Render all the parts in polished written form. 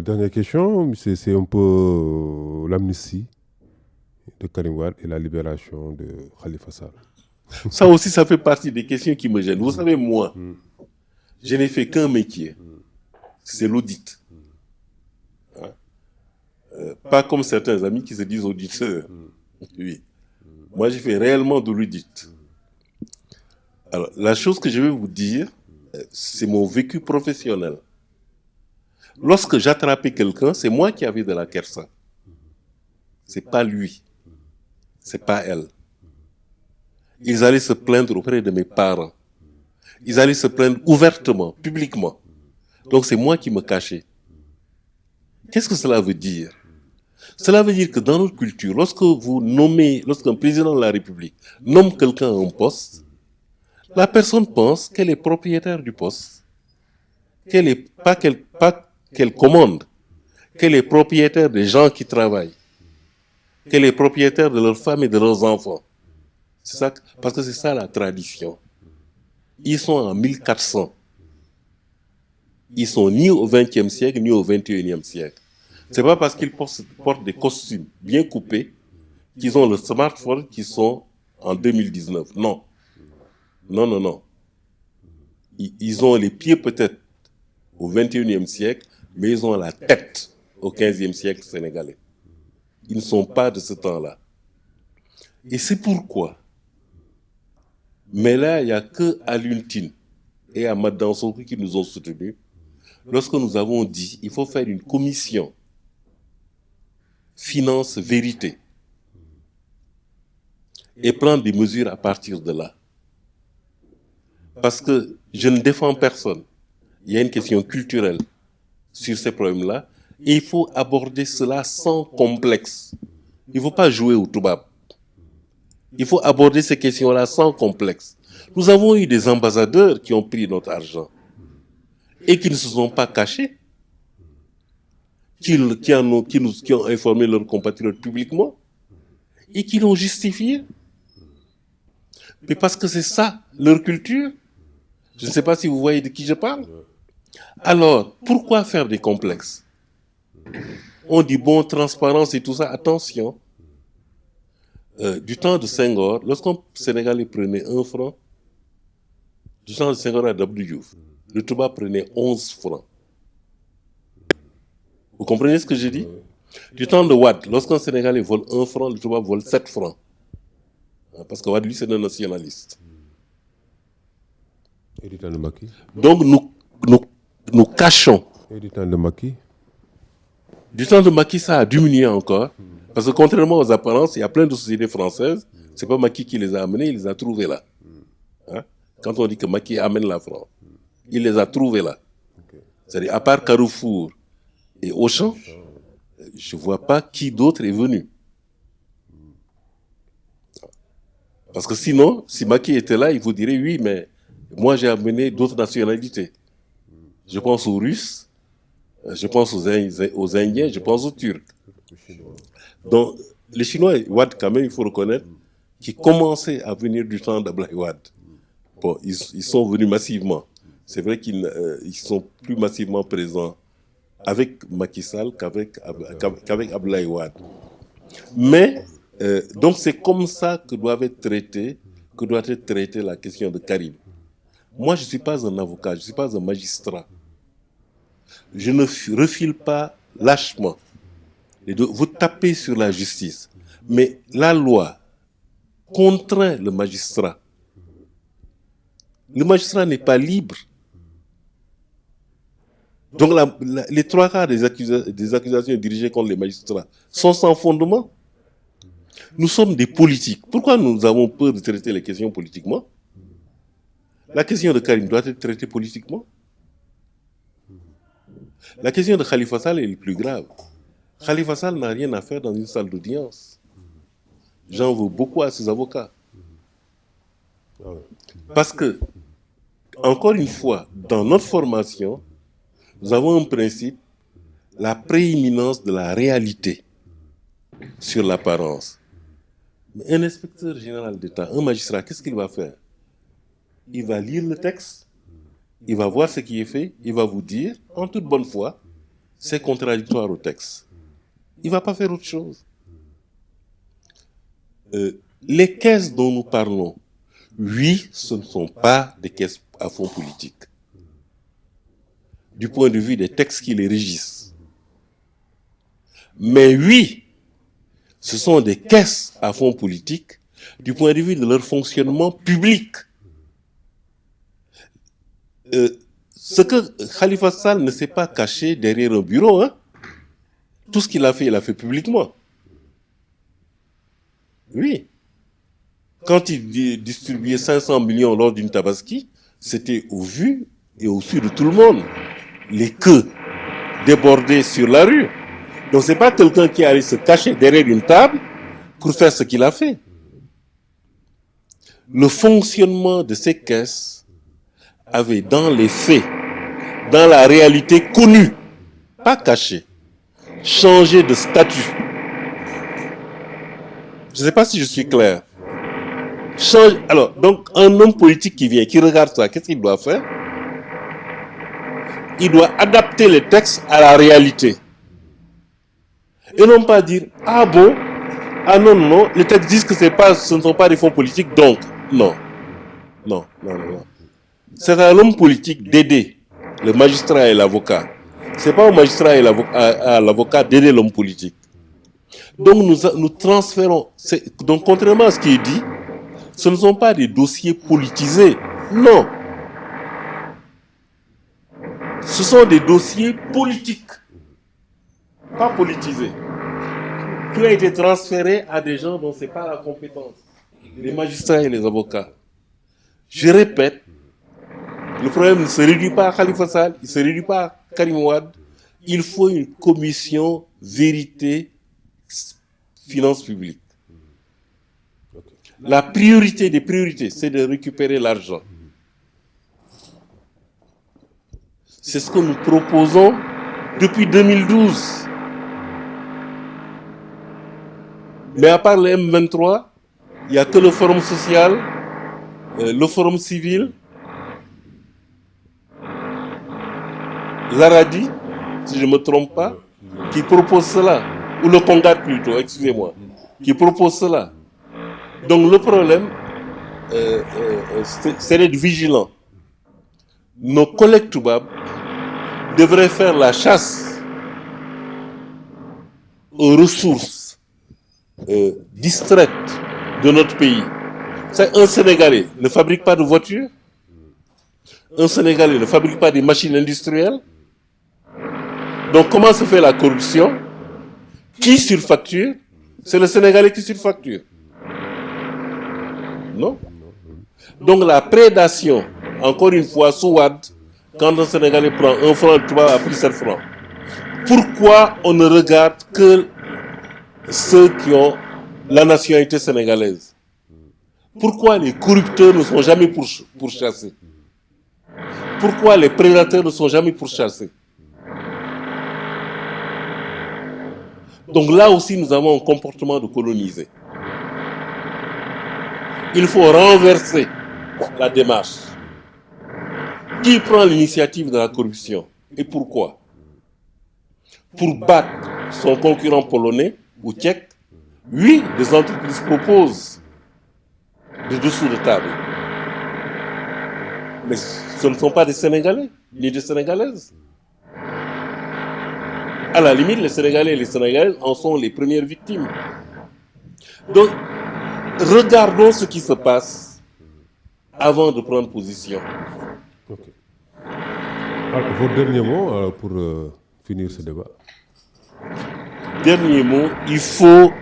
dernière question, c'est un peu l'amnistie de Karim Wade et la libération de Khalifa Sall. Ça aussi, ça fait partie des questions qui me gênent. Vous savez, moi, je n'ai fait qu'un métier. C'est l'audit. Hein? Pas comme certains amis qui se disent auditeurs. Oui. Moi, j'ai fait réellement de l'audit. Alors, la chose que je vais vous dire, c'est mon vécu professionnel. Lorsque j'attrapais quelqu'un, c'est moi qui avais de la kersa. C'est pas lui. C'est pas elle. Ils allaient se plaindre auprès de mes parents. Ils allaient se plaindre ouvertement, publiquement. Donc c'est moi qui me cachais. Qu'est-ce que cela veut dire? Cela veut dire que dans notre culture, lorsqu'un président de la République nomme quelqu'un à un poste, la personne pense qu'elle est propriétaire du poste, pas qu'elle commande, qu'elle est propriétaire des gens qui travaillent, qu'elle est propriétaire de leurs femmes et de leurs enfants. C'est ça, parce que c'est ça la tradition. Ils sont en 1400. Ils sont ni au XXe siècle, ni au XXIe siècle. C'est pas parce qu'ils portent des costumes bien coupés qu'ils ont le smartphone qui sont en 2019. Non. Non, non, non. Ils ont les pieds peut-être au XXIe siècle, mais ils ont la tête au XVe siècle sénégalais. Ils ne sont pas de ce temps-là. Et c'est pourquoi. Mais là, il n'y a que Alioune Tine et Amath Dansokho qui nous ont soutenus lorsque nous avons dit qu'il faut faire une commission finance vérité et prendre des mesures à partir de là. Parce que je ne défends personne. Il y a une question culturelle sur ces problèmes-là et il faut aborder cela sans complexe. Il ne faut pas jouer au toubab. Il faut aborder ces questions-là sans complexe. Nous avons eu des ambassadeurs qui ont pris notre argent et qui ne se sont pas cachés, qui ont informé leurs compatriotes publiquement et qui l'ont justifié. Mais parce que c'est ça, leur culture. Je ne sais pas si vous voyez de qui je parle. Alors, pourquoi faire des complexes? On dit bon, transparence et tout ça. Attention. Du temps de Senghor, lorsqu'un Sénégalais prenait 1 franc, du temps de Senghor à Abdou Diouf, le Touba prenait 11 francs. Vous comprenez ce que je dis? Du temps de Wade, lorsqu'un Sénégalais vole 1 franc, le Touba vole 7 francs. Parce que Wade, lui, c'est un nationaliste. Et du temps de Macky? Donc, nous cachons. Et du temps de Macky? Du temps de Macky, ça a diminué encore. Parce que contrairement aux apparences, il y a plein de sociétés françaises. C'est pas Macky qui les a amenées, il les a trouvées là. Hein? Quand on dit que Macky amène la France, il les a trouvées là. C'est-à-dire, à part Carrefour et Auchan, je ne vois pas qui d'autre est venu. Parce que sinon, si Macky était là, il vous dirait oui, mais moi j'ai amené d'autres nationalités. Je pense aux Russes, je pense aux Indiens, je pense aux Turcs. Donc, les Chinois, Wade, quand même, il faut reconnaître, qui commençaient à venir du temps d'Abdoulaye Wade. Bon, ils sont venus massivement. C'est vrai qu'ils sont plus massivement présents avec Macky Sall qu'avec Abdoulaye Wade. Mais, donc c'est comme ça que doit être traitée la question de Karim. Moi, je ne suis pas un avocat, je ne suis pas un magistrat. Je ne refile pas lâchement. Vous tapez sur la justice. Mais la loi contraint le magistrat. Le magistrat n'est pas libre. Donc les 3 quarts des accusations dirigées contre les magistrats sont sans fondement. Nous sommes des politiques. Pourquoi nous avons peur de traiter les questions politiquement? La question de Karim doit être traitée politiquement. La question de Khalifa Sall est le plus grave. Khalifa Sall n'a rien à faire dans une salle d'audience. J'en veux beaucoup à ses avocats. Parce que, encore une fois, dans notre formation, nous avons un principe, la prééminence de la réalité sur l'apparence. Mais un inspecteur général d'État, un magistrat, qu'est-ce qu'il va faire? Il va lire le texte, il va voir ce qui est fait, il va vous dire, en toute bonne foi, c'est contradictoire au texte. Il ne va pas faire autre chose. Les caisses dont nous parlons, oui, ce ne sont pas des caisses à fonds politiques, du point de vue des textes qui les régissent. Mais oui, ce sont des caisses à fonds politiques du point de vue de leur fonctionnement public. Ce que Khalifa Sall ne s'est pas caché derrière un bureau, hein. Tout ce qu'il a fait publiquement. Oui. Quand il distribuait 500 millions lors d'une tabaski, c'était au vu et au su de tout le monde. Les queues débordaient sur la rue. Donc c'est pas quelqu'un qui allait se cacher derrière une table pour faire ce qu'il a fait. Le fonctionnement de ces caisses avait dans les faits, dans la réalité connue, pas cachée, changé de statut. Je ne sais pas si je suis clair. Alors, donc, un homme politique qui vient, qui regarde ça, qu'est-ce qu'il doit faire? Il doit adapter les textes à la réalité. Et non pas dire, ah bon, ah non, non, les textes disent que ce ne sont pas des fonds politiques, donc, non. Non, non, non, non. C'est à l'homme politique d'aider le magistrat et l'avocat. C'est pas au magistrat et à l'avocat d'aider l'homme politique. Donc, nous transférons, donc, contrairement à ce qui est dit, ce ne sont pas des dossiers politisés. Non. Ce sont des dossiers politiques. Pas politisés. Qui ont été transférés à des gens dont ce n'est pas la compétence. Les magistrats et les avocats. Je répète, le problème ne se réduit pas à Khalifa Sall, il ne se réduit pas à Karim Wade. Il faut une commission vérité, finances publiques. La priorité des priorités, c'est de récupérer l'argent. C'est ce que nous proposons depuis 2012. Mais à part le M23, il n'y a que le Forum social, le Forum civil, l'Aradi, si je ne me trompe pas, qui propose cela, ou le Congat plutôt, excusez-moi, qui propose cela. Donc le problème, c'est d'être vigilant. Nos collègues Toubab devraient faire la chasse aux ressources distraites de notre pays. Un Sénégalais ne fabrique pas de voitures, un Sénégalais ne fabrique pas des machines industrielles. Donc comment se fait la corruption? Qui surfacture? C'est le Sénégalais qui surfacture. Non? Donc la prédation, encore une fois, sous Wade, quand un Sénégalais prend 1 franc, le Toubab a pris 7 francs. Pourquoi on ne regarde que ceux qui ont la nationalité sénégalaise? Pourquoi les corrupteurs ne sont jamais pourchassés? Pourquoi les prédateurs ne sont jamais pourchassés? Donc là aussi, nous avons un comportement de colonisé. Il faut renverser la démarche. Qui prend l'initiative de la corruption? Et pourquoi? Pour battre son concurrent polonais ou tchèque? Oui, des entreprises proposent des dessous de table. Mais ce ne sont pas des Sénégalais, ni des Sénégalaises. À la limite, les Sénégalais et les Sénégalaises en sont les premières victimes. Donc, regardons ce qui se passe avant de prendre position. Okay. Alors, vos derniers mots pour finir ce débat. Dernier mot, il faut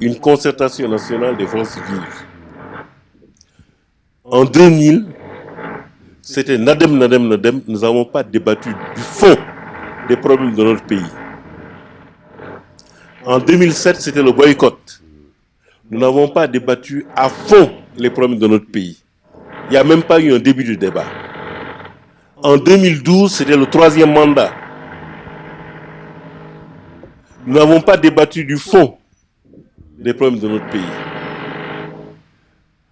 une concertation nationale des forces vives. En 2000, c'était Nadem, nous n'avons pas débattu du fond des problèmes de notre pays. En 2007, c'était le boycott. Nous n'avons pas débattu à fond les problèmes de notre pays. Il n'y a même pas eu un début de débat. En 2012, c'était le 3e mandat. Nous n'avons pas débattu du fond des problèmes de notre pays.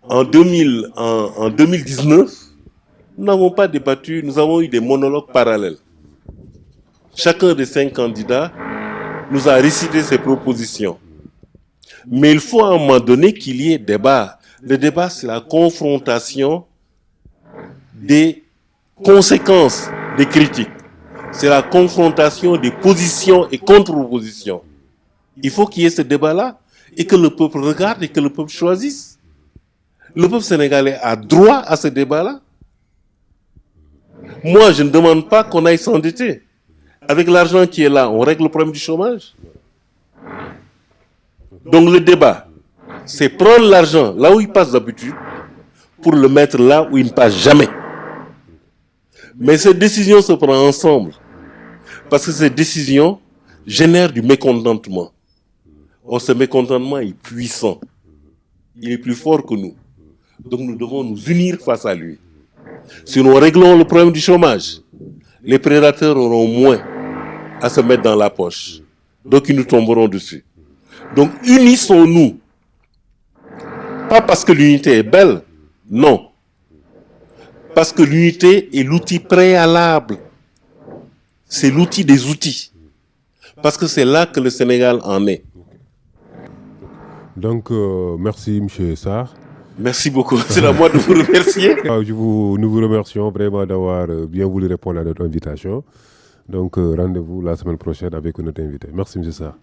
En 2019, nous n'avons pas débattu, nous avons eu des monologues parallèles. chacun des 5 candidats nous a récité ses propositions. Mais il faut à un moment donné qu'il y ait débat. Le débat, c'est la confrontation des conséquences des critiques. C'est la confrontation des positions et contre-positions. Il faut qu'il y ait ce débat-là et que le peuple regarde et que le peuple choisisse. Le peuple sénégalais a droit à ce débat-là. Moi, je ne demande pas qu'on aille s'endetter. Avec l'argent qui est là, on règle le problème du chômage. Donc le débat, c'est prendre l'argent là où il passe d'habitude pour le mettre là où il ne passe jamais. Mais cette décision se prend ensemble. Parce que cette décision génère du mécontentement. Or, ce mécontentement est puissant. Il est plus fort que nous. Donc nous devons nous unir face à lui. Si nous réglons le problème du chômage, les prédateurs auront moins à se mettre dans la poche. Donc ils nous tomberont dessus. Donc unissons-nous. Pas parce que l'unité est belle, non. Parce que l'unité est l'outil préalable. C'est l'outil des outils. Parce que c'est là que le Sénégal en est. Donc, merci, M. Sarr. Merci beaucoup. C'est à moi de vous remercier. Nous vous remercions vraiment d'avoir bien voulu répondre à notre invitation. Donc, rendez-vous la semaine prochaine avec notre invité. Merci, M. Sarr.